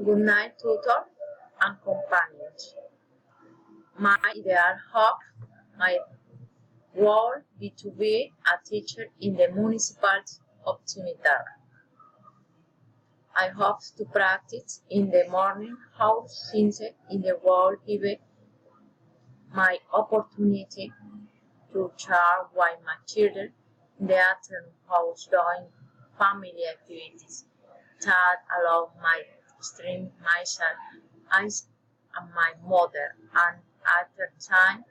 Good night, tutor and companions. My ideal hope, my goal is to be a teacher in the municipality of Cimitarra. I hope to practice in the morning house since in the world give my opportunity to share with my children in the afternoon house doing family activities that allow my stream myself as and my mother and after time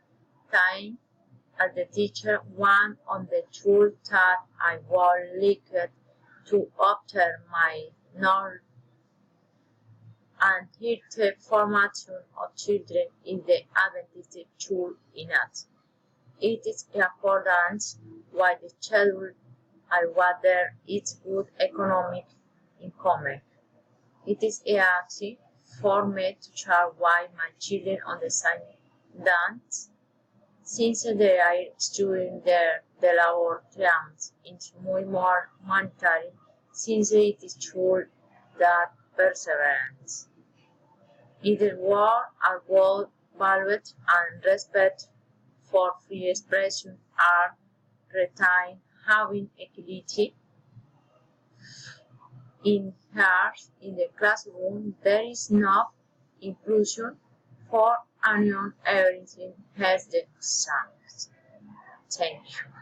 as the teacher one on the tool that I would like to obtain my knowledge and hear the formation of children in the Adventist tool in it. It is in accordance with the schedule and whether it's good economic income. It is easy for me to share with my children on the same dance since they are studying the labor terms. It's much more humanitarian since it is true that perseverance. Either war are both valued and respect for free expression are retained having equality in hearts in the classroom there is no inclusion for anyone everything has the same. Thank you.